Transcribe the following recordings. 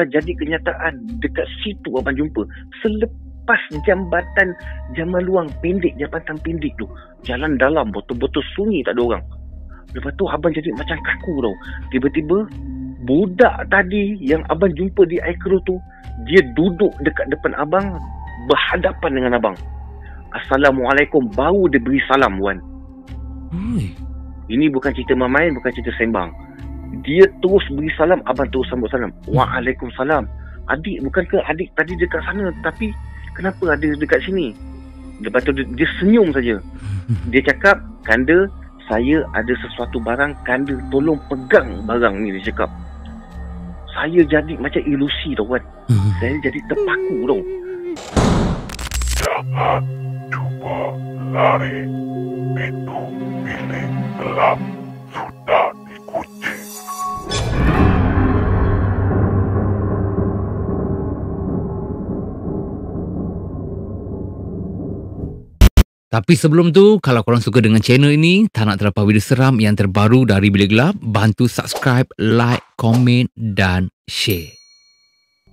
jadi kenyataan. Dekat situ abang jumpa. Selepas jambatan Jamaluang pendek, jambatan pendek tu, jalan dalam, betul-betul sunyi, tak ada orang. Lepas tu abang jadi macam kaku tau. Tiba-tiba budak tadi yang abang jumpa di air keruh tu, dia duduk dekat depan abang, berhadapan dengan abang. Assalamualaikum, baru dia beri salam, Wan. Ini bukan cerita main, bukan cerita sembang. Dia terus beri salam, abang terus sambut salam. Waalaikumsalam. Adik, bukankah adik tadi dekat sana, tapi kenapa ada dekat sini? Lepas tu dia senyum saja. Dia cakap, Kanda, saya ada sesuatu barang, Kanda tolong pegang barang ni, dia cakap. Saya jadi macam ilusi tau, Wan. Saya jadi terpaku tau. Jangan cuba lari. Pintu bilik gelap sudah dikunci. Tapi sebelum tu, kalau korang suka dengan channel ini, tak nak terlepas video seram yang terbaru dari Bilik Gelap, bantu subscribe, like, komen dan share.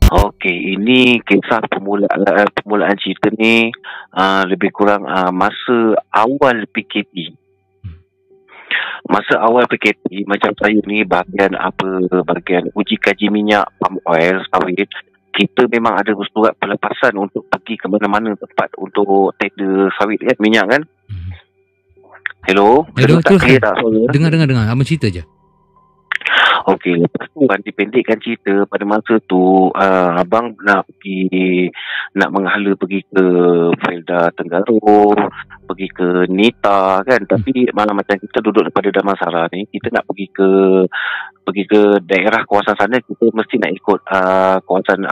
Okey, ini kisah permulaan cerita ni lebih kurang masa awal PKP. Masa awal PKP, macam saya ni bahagian uji kaji minyak palm oil sawit, kita memang ada surat pelepasan untuk pergi ke mana-mana tempat untuk tender sawit kan, minyak kan. Hello, terus dengar. Abang cerita je. Okey, lepas tu kan dipendekkan cerita, pada masa tu abang nak menghala pergi ke Felda Tenggara, pergi ke Nita kan, tapi malam macam kita duduk daripada Damansara ni, kita nak pergi ke daerah kawasan sana, kita mesti nak ikut kawasan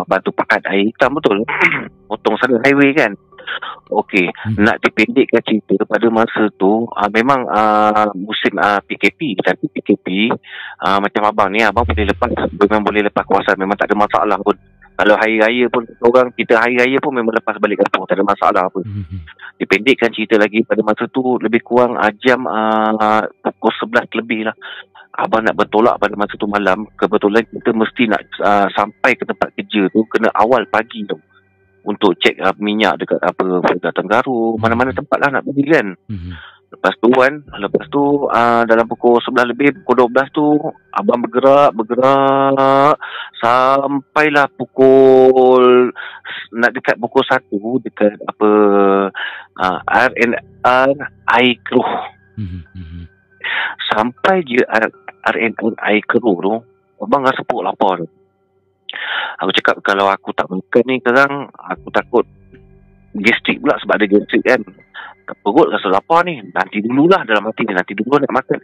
Batu Pakat Air Hitam, betul? Potong sana highway kan. Okey, nak dipendekkan cerita, pada masa tu memang musim PKP, tapi PKP macam abang ni, abang boleh lepas kawasan, memang tak ada masalah pun. Kalau hari raya pun kita hari raya pun memang lepas balik kampung, tak ada masalah apa. Dipendekkan cerita lagi, pada masa tu lebih kurang jam pukul 11 lebih lah, abang nak bertolak pada masa tu malam. Kebetulan kita mesti nak sampai ke tempat kerja tu kena awal pagi tu, untuk cek minyak dekat Felda Tenggara, mana-mana tempat lah nak pergi kan. Lepas tu dalam pukul 11 lebih, pukul 12 tu abang bergerak sampailah nak dekat pukul 1 dekat RNR Air Keruh. Sampai je RNR Air Keruh tu, abang rasa perut lapar tu. Aku cakap, kalau aku tak makan ni sekarang, aku takut gastrik pula, sebab ada gastrik kan. Perut rasa lapar ni, nanti dululah dalam hati ni, nanti dulu nak makan.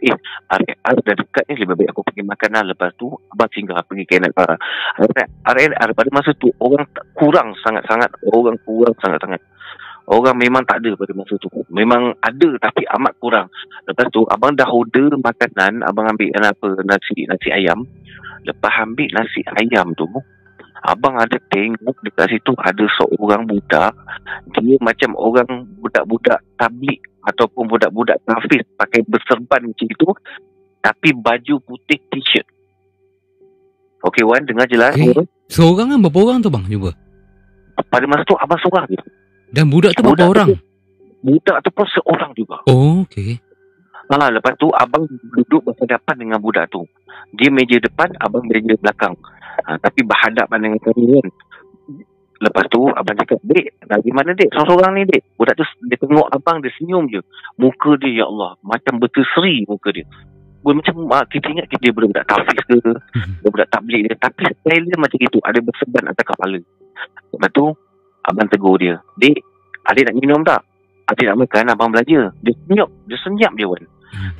RNR dah dekat ni, lebih baik aku pergi makan lah. Lepas tu abang singgah pergi ke RNR. Pada masa tu orang kurang sangat-sangat. Orang memang tak ada pada masa tu. Memang ada tapi amat kurang. Lepas tu abang dah order makanan, abang ambil nasi ayam. Lepas ambil nasi ayam tu, abang ada tengok dekat situ ada seorang budak. Dia macam orang budak-budak tablik ataupun budak-budak hafiz, pakai berserban macam itu, tapi baju putih t-shirt. Okey Wan, dengar jelas. Seorang kan, berapa orang tu bang jumpa? Pada masa tu abang seorang je. Dan budak tu berapa orang? Budak tu pun seorang juga. Oh, okey. Lepas tu abang duduk berhadapan dengan budak tu. Dia meja depan, abang meja belakang. Tapi berhadapan dengan kami kan. Lepas tu abang cakap, "Dek, dari mana dek? Seorang-seorang ni dek." Budak tu dia tengok abang, dia senyum je. Muka dia, ya Allah, macam berseri muka dia. Macam kita ingat dia budak tafiz ke, dia budak tablik dia, tapi style dia macam itu, ada berseban atas kepala. Lepas tu abang tegur dia, "Dek, adik nak minum tak? Adik nak makan, abang belajar." Dia senyap dia Wan.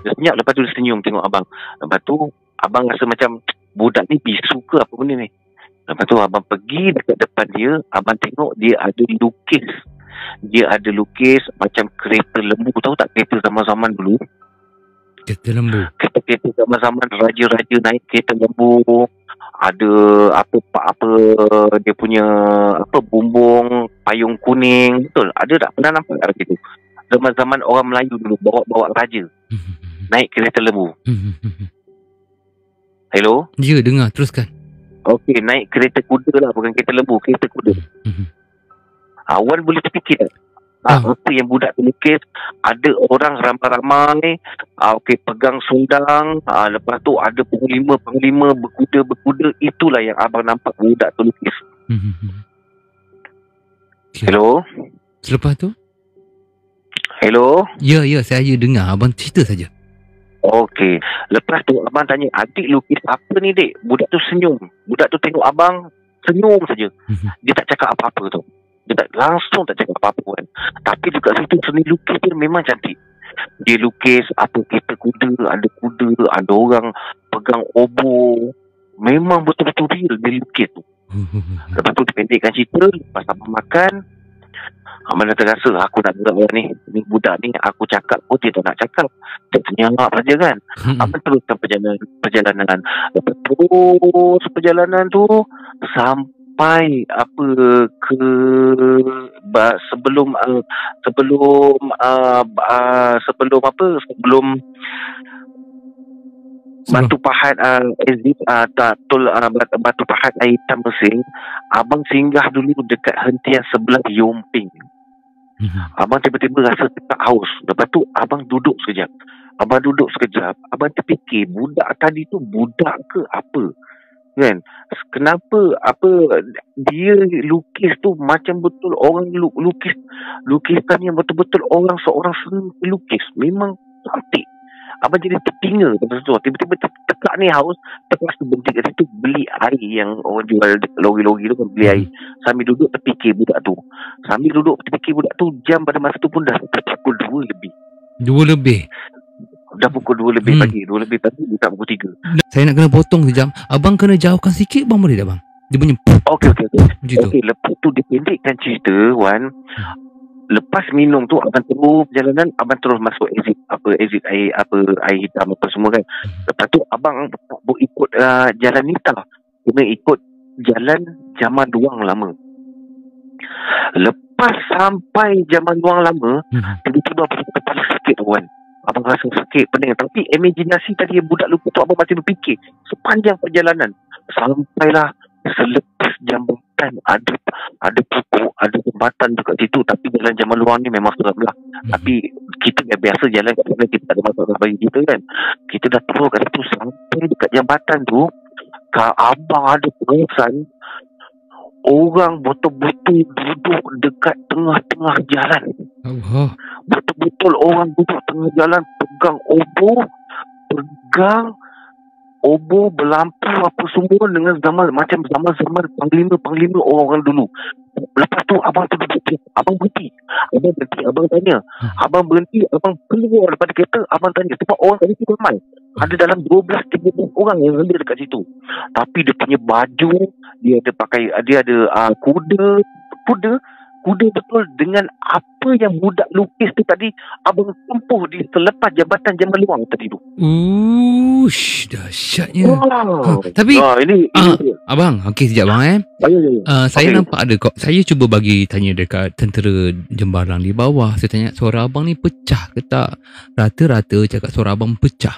Dia senyap, lepas tu dia senyum tengok abang. Lepas tu abang rasa macam budak ni bisu ke apa benda ni. Lepas tu abang pergi dekat depan dia, abang tengok dia ada lukis. Dia ada lukis macam kereta lembu, tahu tak kereta zaman-zaman dulu? Kereta lembu. Kereta zaman-zaman raja-raja naik kereta lembu. Ada apa dia punya bumbung payung kuning, betul? Ada tak pernah nampak kat situ? Zaman-zaman orang Melayu dulu bawa raja naik kereta lembu. Hello? Ya, dengar, teruskan. Okey, naik kereta kuda lah, bukan kereta lembu, kereta kuda. Wan boleh terfikir tak? Apa yang budak tu lukis, ada orang ramai-ramai, okey, pegang sundang, lepas tu ada panglima berkuda, itulah yang abang nampak budak tu lukis. Okay. Hello? Selepas tu? Hello? Ya, saya dengar. Abang cerita saja. Okey, lepas tu abang tanya, adik lukis apa ni dek? Budak tu senyum. Budak tu tengok abang, senyum saja. Dia tak cakap apa-apa tu. Dia langsung tak cakap apa-apa kan. Tapi dekat situ seni lukis dia memang cantik. Dia lukis apa kereta kuda, ada orang pegang obor. Memang betul-betul real dia lukis tu. Lepas tu dipendekkan cerita, lepas abang makan, abang dah terasa aku nak gerak orang ni budak ni, aku cakap pun dia tak nak cakap, dia senyap saja kan. Abang teruskan perjalanan. Lepas terus perjalanan tu sampai sebelum Batu Pahat Batu Pahat Air Hitam Mersing, abang singgah dulu dekat hentian sebelah Yomping. Abang tiba-tiba rasa tak haus. Lepas tu abang duduk sekejap. Abang terfikir, budak tadi tu budak ke apa? Kan? Kenapa dia lukis tu macam betul orang lukisan yang betul-betul orang seorang seni lukis. Memang cantik. Abang jadi terpinga pada tu. Tiba-tiba tekak ni haus, terpaksa berhenti kat situ beli air yang orang jual lori-lori tu kan, beli air. Sambil duduk terfikir budak tu. Jam pada masa tu pun dah pukul 2 lebih. 2 lebih? Dah pukul 2 lebih pagi. 2 lebih pagi, buka pukul 3. Saya nak kena potong sekejap. Abang kena jauhkan sikit bang, boleh tak bang? Dia bunyi Okey, lepas tu dipendekkan cerita Wan. Lepas minum tu abang terus perjalanan, abang terus masuk exit air hitam apa semua kan. Lepas tu abang tak boleh ikut jalan Nita, kena ikut jalan Zaman Duang Lama. Lepas sampai Zaman Duang Lama, tiba-tiba abang kepala sakit Wan. Abang rasa sakit, pening. Tapi imajinasi tadi budak lupa tu abang masih berfikir sepanjang perjalanan. Sampailah selepas jambatan, ada pokok, ada jambatan dekat situ. Tapi jalan Zaman Luang ni memang seram lah. Tapi kita dah biasa jalan kat sana, kita tak ada masalah bagi kita kan. Kita dah terus kat situ. Sampai dekat jambatan tu, abang ada perasan orang betul-betul duduk dekat tengah-tengah jalan. Betul-betul orang duduk tengah jalan, pegang obor, berlampu apa semua dengan zaman panglima orang dulu. Lepas tu abang tu duduk, abang berhenti, abang tanya, abang keluar daripada kereta, abang tanya sebab orang tadi tu ramai. Ada dalam 12-13 orang yang ada dekat situ. Tapi dia punya baju, dia ada kuda betul dengan apa yang budak lukis tu tadi abang tempuh di selepas jabatan Zaman Luang tadi tu. Dahsyatnya. Tapi ini abang, okey sekejap bang saya nampak ada saya cuba bagi tanya dekat tentera Jembaran di bawah. Saya tanya suara abang ni pecah ke tak? Rata-rata cakap suara abang pecah.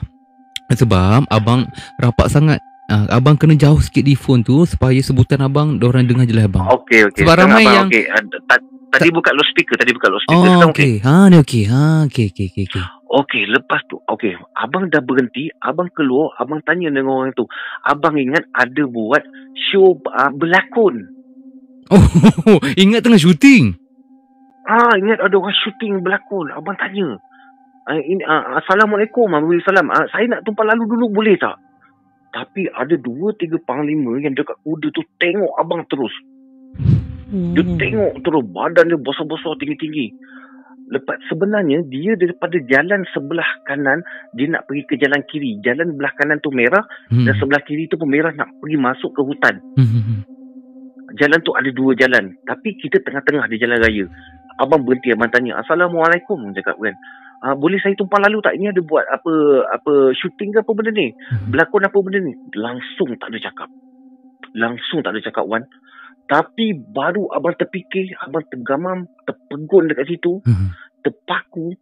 Sebab abang rapat sangat. Abang kena jauh sikit di phone tu supaya sebutan abang diorang dengar jelas abang. Okey. Sebab ramai abang, yang tadi buka loudspeaker. Okey. Ni okey. Okey. Okey, lepas tu abang dah berhenti, abang keluar, abang tanya dengan orang tu. Abang ingat ada buat show berlakon. Ingat tengah syuting. Ingat ada orang syuting berlakon. Abang tanya. Assalamualaikum, Waalaikumsalam. Saya nak tumpang lalu dulu boleh tak? Tapi ada 2-3 panglima yang dekat kuda tu tengok abang terus. Dia tengok terus, badan dia besar-besar, tinggi-tinggi. Lepas sebenarnya dia daripada jalan sebelah kanan, dia nak pergi ke jalan kiri. Jalan belah kanan tu merah dan sebelah kiri tu pun merah, nak pergi masuk ke hutan. Jalan tu ada 2 jalan, tapi kita tengah-tengah di jalan raya. Abang berhenti, abang tanya, Assalamualaikum, cakap kan. Boleh saya tumpang lalu tak? Ini ada buat apa syuting ke apa benda ni? Berlakon apa benda ni? Langsung tak ada cakap Wan. Tapi baru abang terfikir, abang tergamam, terpegun dekat situ, terpaku,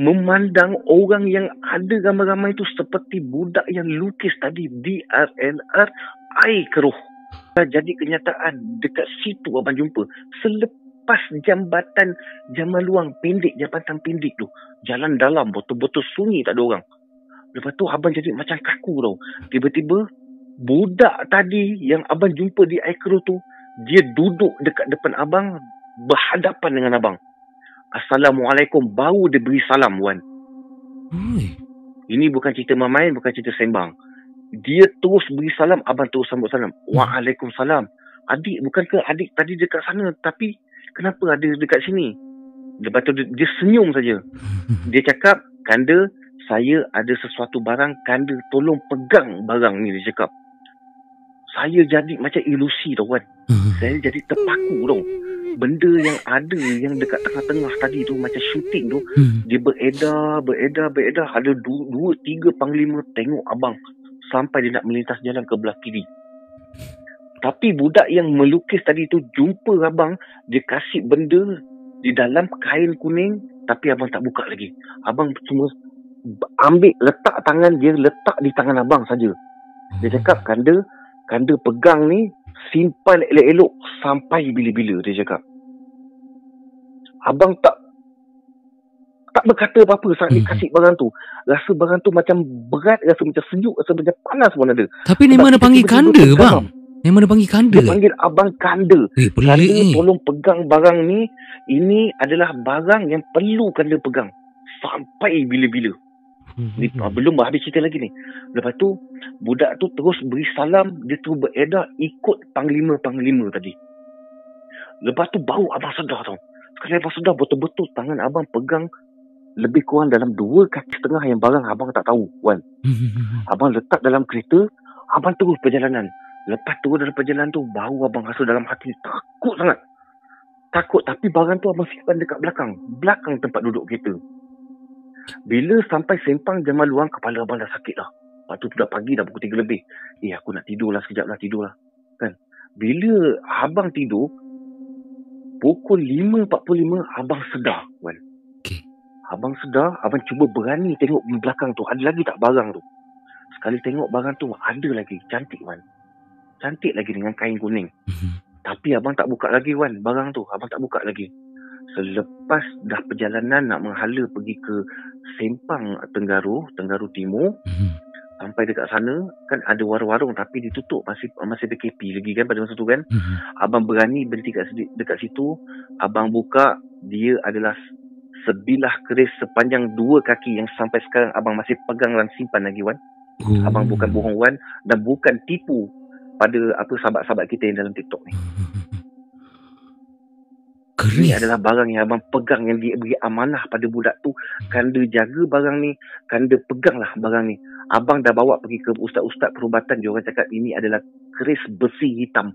memandang orang yang ada ramai-ramai itu seperti budak yang lukis tadi, DRNR air keruh. Jadi kenyataan dekat situ abang jumpa. Selepas jambatan Jamaluang pendek, jambatan pendek tu, jalan dalam betul-betul sunyi, tak ada orang. Lepas tu abang jadi macam kaku tau. Tiba-tiba budak tadi yang abang jumpa di air keruh tu, dia duduk dekat depan abang, berhadapan dengan abang. Assalamualaikum, baru dia beri salam, Wan. Ini bukan cerita main, bukan cerita sembang. Dia terus beri salam, abang terus sambut salam. Waalaikumsalam. Adik, bukankah adik tadi dekat sana, tapi kenapa ada dekat sini? Lepas tu dia senyum saja. Dia cakap, Kanda, saya ada sesuatu barang, Kanda tolong pegang barang ni, dia cakap. Saya jadi macam ilusi tau, Wan. Saya jadi terpaku tau. Benda yang ada, yang dekat tengah-tengah tadi tu, macam syuting tu, dia beredar. Ada 2-3 panglima tengok abang sampai dia nak melintas jalan ke belah kiri. Tapi budak yang melukis tadi tu jumpa abang, dia kasih benda di dalam kain kuning, tapi abang tak buka lagi. Abang cuma ambil, letak tangan dia, letak di tangan abang saja. Dia cakap, Kanda pegang ni, simpan elok-elok sampai bila-bila, dia cakap. Abang tak berkata apa-apa saat dia kasih barang tu. Rasa barang tu macam berat, rasa macam sejuk, rasa macam panas pun ada. Tapi ni mana panggil Kanda, bang? Ni mana panggil Kanda? Dia panggil abang Kanda. Kanda tolong pegang barang ni. Ini adalah barang yang perlu Kanda pegang sampai bila-bila. Belum habis cerita lagi ni. Lepas tu budak tu terus beri salam. Dia terus beredar ikut panglima-panglima tadi. Lepas tu baru abang sedar tau. Sekali abang sedar, betul-betul tangan abang pegang lebih kurang dalam 2 kaki setengah yang barang abang tak tahu, Wan. Abang letak dalam kereta, abang terus perjalanan. Lepas terus dalam perjalanan tu, baru abang rasa dalam hati takut sangat. Takut, tapi barang tu abang simpan dekat belakang tempat duduk kereta. Bila sampai Sempang Jamaluang, kepala abang dah sakit lah. Lepas tu dah pagi, dah pukul 3 lebih. Aku nak tidur lah sekejap lah, tidur lah. Kan? Bila abang tidur, pukul 5.45, abang sedar, Wan. Abang sedar, abang cuba berani tengok di belakang tu. Ada lagi tak barang tu? Sekali tengok barang tu, ada lagi. Cantik, Wan. Cantik lagi dengan kain kuning. Tapi abang tak buka lagi, Wan. Barang tu, abang tak buka lagi. Selepas dah perjalanan nak menghala pergi ke Sempang Tenggaru Timur, sampai dekat sana, kan ada warung-warung tapi ditutup. Masih PKP lagi kan pada masa tu kan. Abang berani berhenti dekat situ. Abang buka, dia adalah sebilah keris sepanjang 2 kaki yang sampai sekarang abang masih pegang dan simpan lagi, Wan. Abang bukan bohong, Wan, dan bukan tipu pada sahabat-sahabat kita yang dalam TikTok ni. Keris. Ini adalah barang yang abang pegang, yang dia beri amanah pada budak tu. Kanda jaga barang ni, Kanda peganglah barang ni. Abang dah bawa pergi ke ustaz-ustaz perubatan, dia orang cakap ini adalah keris besi hitam.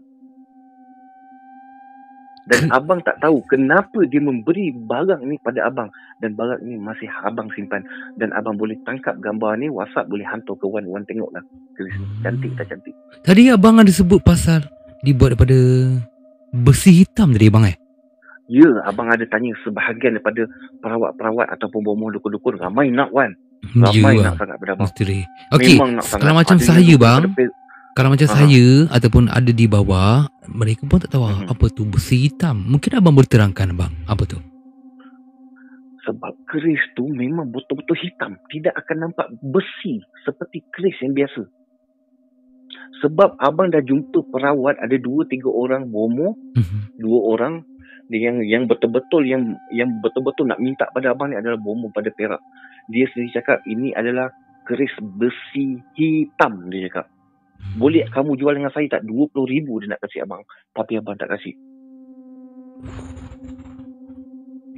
Dan abang tak tahu kenapa dia memberi barang ni pada abang. Dan barang ni masih abang simpan. Dan abang boleh tangkap gambar ni, WhatsApp boleh hantar ke Wan. Wan tengoklah. Cantik tak cantik? Tadi abang ada sebut pasal dibuat daripada besi hitam tadi, abang Ya, abang ada tanya sebahagian daripada perawat-perawat ataupun bomoh dukun-dukun. Ramai nak, Wan. Ramai nak sangat pada abang. Okey, kalau macam saya, bang, kalau macam saya ataupun ada di bawah, mereka pun tak tahu apa tu besi hitam. Mungkin abang boleh terangkan, bang, apa tu? Sebab keris tu memang betul-betul hitam. Tidak akan nampak besi seperti keris yang biasa. Sebab abang dah jumpa perawat, ada 2-3 orang bomoh, 2 orang yang betul-betul yang betul-betul nak minta pada abang ni adalah bomoh pada Perak. Dia sendiri cakap ini adalah keris besi hitam, dia cakap. Boleh kamu jual dengan saya tak? 20,000 dia nak kasih abang. Tapi abang tak kasih.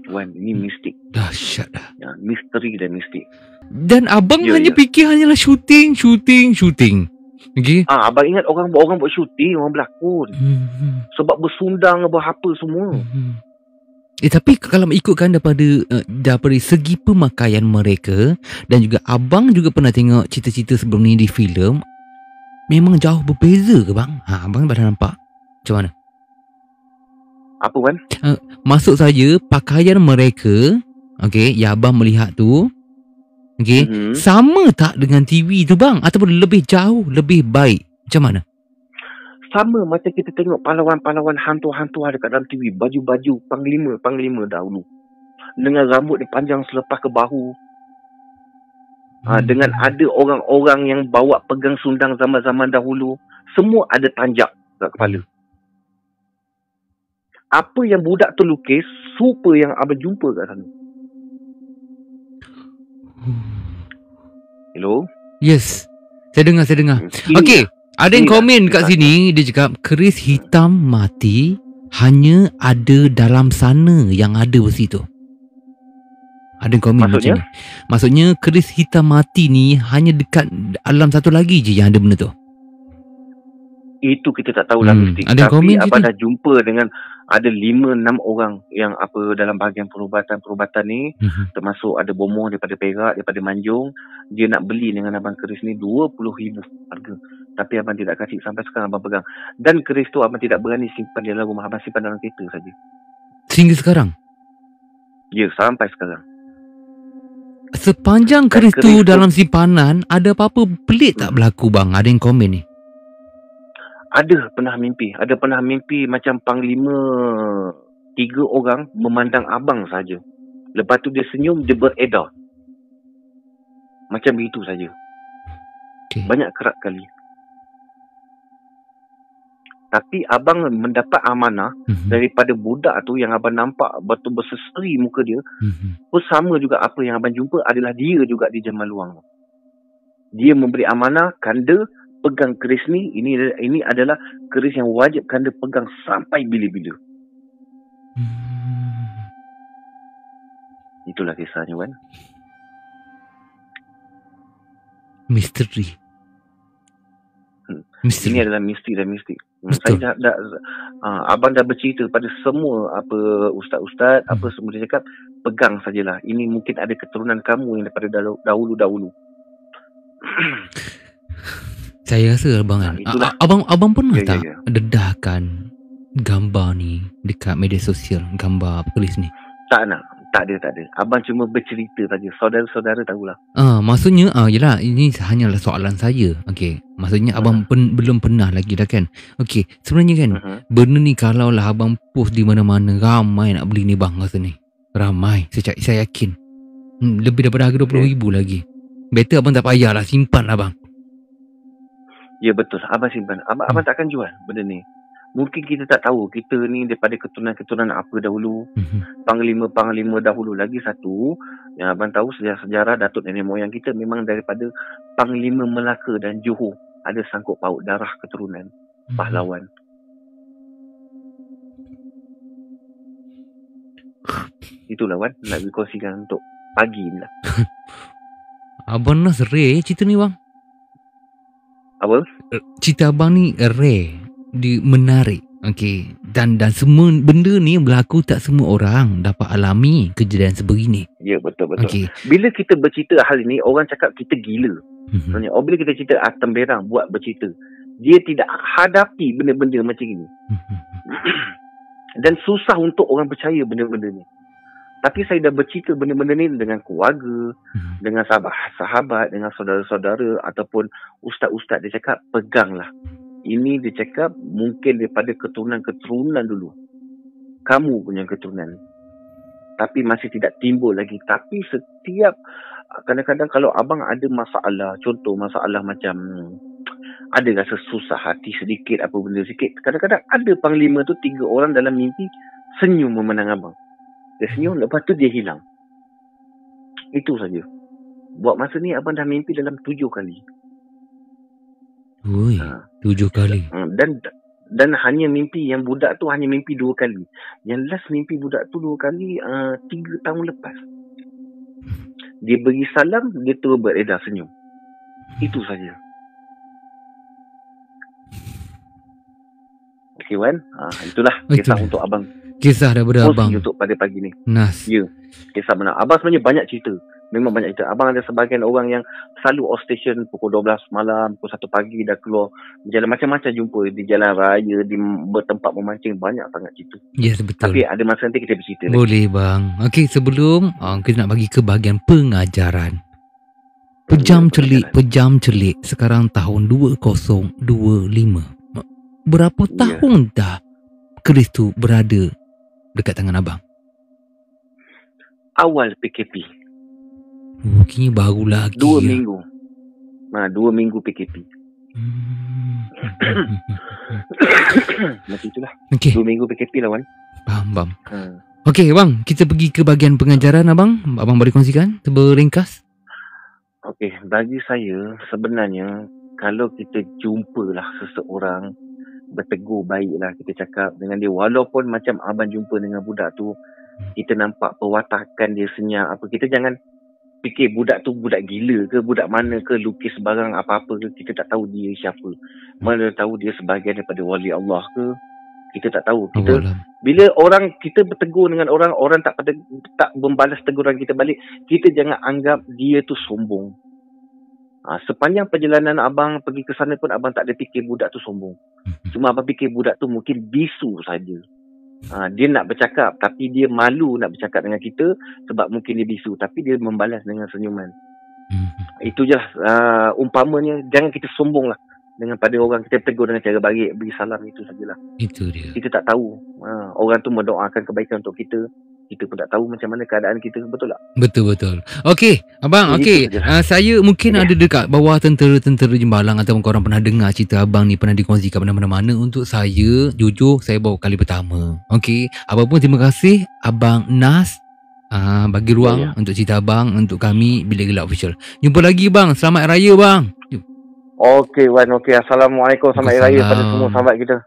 Wan, ini mistik. Dahsyat dah. Ya, misteri dan mistik. Dan abang hanya fikir hanyalah syuting. Okay? Abang ingat orang buat syuting, orang berlakon. Sebab bersundang apa semua. Tapi kalau ikutkan daripada segi pemakaian mereka, dan juga abang juga pernah tengok cerita-cerita sebelum ni di filem, memang jauh berbeza ke, bang? Abang pada nampak macam mana? Apa, Wan? Maksud saya, pakaian mereka, yang abang melihat tu, sama tak dengan TV tu, bang? Ataupun lebih jauh, lebih baik? Macam mana? Sama macam kita tengok pahlawan-pahlawan hantu-hantu ada kat dalam TV. Baju-baju panglima dahulu. Dengan rambut dia panjang selepas ke bahu. Dengan ada orang-orang yang bawa pegang sundang zaman-zaman dahulu. Semua ada tanjak kat kepala. Apa yang budak tu lukis, super yang abang jumpa kat sana. Hello? Yes. Saya dengar. Okey. Ada yang komen kat sini. Dia cakap keris hitam mati hanya ada dalam sana yang ada besi tu. Ada yang komen macam ni. Maksudnya keris hitam mati ni hanya dekat alam satu lagi je yang ada benda tu. Itu kita tak tahulah mesti. Ada tapi komen abang dah jumpa dengan ada 5-6 orang yang apa dalam bahagian perubatan ni, termasuk ada bomoh daripada Perak, daripada Manjung. Dia nak beli dengan abang keris ni 20,000 harga. Tapi abang tidak kasih, sampai sekarang abang pegang. Dan keris tu abang tidak berani simpan di dalam rumah, abang simpan dalam kereta saja. Sehingga sekarang? Ya, sampai sekarang. Sepanjang keris tu dalam simpanan, ada apa-apa pelik tak berlaku bang? Ada yang komen ni. Ada pernah mimpi macam panglima 3 orang memandang abang saja. Lepas tu dia senyum, dia beredar. Macam begitu saja. Okay. Banyak kerap kali. Tapi abang mendapat amanah daripada budak tu yang abang nampak betul berseri muka dia. Pun sama juga apa yang abang jumpa adalah dia juga di Jamal Luang. Dia memberi amanah, kanda pegang keris ni, ini adalah keris yang wajib kanda pegang sampai bila-bila. Itulah kisahnya, Wan. Misteri. Ini adalah misteri dan misteri. Saya abang dah bercerita pada semua apa ustaz-ustaz, apa semua dia cakap, pegang sajalah. Ini mungkin ada keturunan kamu yang daripada dahulu-dahulu. Saya rasa abang kan, abang pernah tak dedahkan gambar ni dekat media sosial, gambar keris ni? Tak ada. Abang cuma bercerita saja. Saudara-saudara tahulah. Maksudnya yelah, ini hanyalah soalan saya. Okey, maksudnya abang belum pernah lagi dah kan. Okey, sebenarnya kan benda ni kalau lah abang post di mana-mana, ramai nak beli ni bang rasa ni. Ramai, saya yakin. Lebih daripada harga 20,000 lagi. Better abang tak payahlah, simpan lah bang. Ya betul, abang simpan. Abang takkan jual benda ni. Mungkin kita tak tahu, kita ni daripada keturunan-keturunan apa dahulu. Panglima-panglima dahulu. Lagi satu yang abang tahu, sejarah Datuk nenek moyang kita memang daripada Panglima Melaka dan Johor. Ada sangkut paut darah keturunan pahlawan. Itulah Wan, nak dikongsikan untuk pagi ni lah. Abang Nas rare cerita ni bang. Apa? Cerita abang ni rare, menarik. Okey, dan semua benda ni berlaku, tak semua orang dapat alami kejadian sebegini. Ya, betul. Okay. Bila kita bercerita hal ini, orang cakap kita gila. Sebenarnya, bila kita cerita Temberang buat bercerita, dia tidak hadapi benda-benda macam ini. Dan susah untuk orang percaya benda-benda ni. Tapi saya dah bercerita benda-benda ni dengan keluarga, dengan sahabat, dengan saudara-saudara ataupun ustaz-ustaz. Dia cakap, peganglah. Ini dia cakap mungkin daripada keturunan-keturunan dulu. Kamu punya keturunan. Tapi masih tidak timbul lagi. Tapi setiap, kadang-kadang kalau abang ada masalah, contoh masalah macam ada rasa susah hati sedikit, apa benda sikit. Kadang-kadang ada panglima tu 3 orang dalam mimpi senyum memandang abang. Dia senyum, lepas tu dia hilang. Itu saja. Buat masa ni abang dah mimpi dalam 7 kali. Ui, 7 kali. Dan hanya mimpi yang budak tu hanya mimpi 2 kali. Yang last mimpi budak tu 2 kali 3 tahun lepas. Dia bagi salam, dia terus beredar senyum. Itu saja. Okey Wan, itulah kisah untuk abang. Kisah daripada abang untuk pada pagi ni. Nas. Ya, kisah benar. Abang sebenarnya banyak cerita. Memang banyak cerita. Abang ada sebahagian orang yang selalu off station pukul 12 malam, pukul 1 pagi dah keluar jalan, macam-macam jumpa di jalan raya, di bertempat memancing, banyak sangat cerita. Yes, betul. Tapi ada masa nanti kita bercerita boleh lagi. Bang. Okey, sebelum kita nak bagi ke bahagian pengajaran. Pejam celik sekarang tahun 2025. berapa tahun dah keris tu berada dekat tangan abang? Awal PKP. Kini baru lagi. 2 minggu. 2 minggu PKP. Macam itulah. 2 minggu PKP lah, Wan. Faham. Okey, bang, kita pergi ke bahagian pengajaran abang. Abang boleh kongsikan ringkas? Okey, bagi saya sebenarnya kalau kita jumpalah seseorang, bertegur baiklah, kita cakap dengan dia, walaupun macam abang jumpa dengan budak tu, kita nampak perwatakan dia senyap apa, kita jangan fikir budak tu budak gila ke, budak mana ke, lukis barang apa-apa ke, kita tak tahu dia siapa. Mana tahu dia sebahagian daripada wali Allah ke, kita tak tahu. Kita bila orang kita bertegur dengan orang tak membalas teguran kita balik, kita jangan anggap dia tu sombong. Sepanjang perjalanan abang pergi ke sana pun abang tak ada fikir budak tu sombong. Cuma abang fikir budak tu mungkin bisu saja. Dia nak bercakap tapi dia malu nak bercakap dengan kita sebab mungkin dia bisu, tapi dia membalas dengan senyuman. Itu je lah. Umpamanya jangan kita sombong lah dengan pada orang, kita tegur dengan cara baik, beri salam, itu sajalah. Itu dia. Kita tak tahu orang tu mendoakan kebaikan untuk kita, kita pun tak tahu macam mana keadaan kita, betul tak? Betul. Okey, abang, okey. Saya mungkin ada dekat bawah tentera-tentera Jembalang ataupun korang pernah dengar cerita abang ni pernah dikongsikan mana-mana. Untuk saya, jujur saya bawa kali pertama. Okey, apa pun terima kasih Abang Nas bagi ruang untuk cerita abang untuk kami Bilik Gelap Official. Jumpa lagi bang. Selamat Raya bang. Okey Wan, okey. Assalamualaikum, selamat Raya pada semua sahabat kita.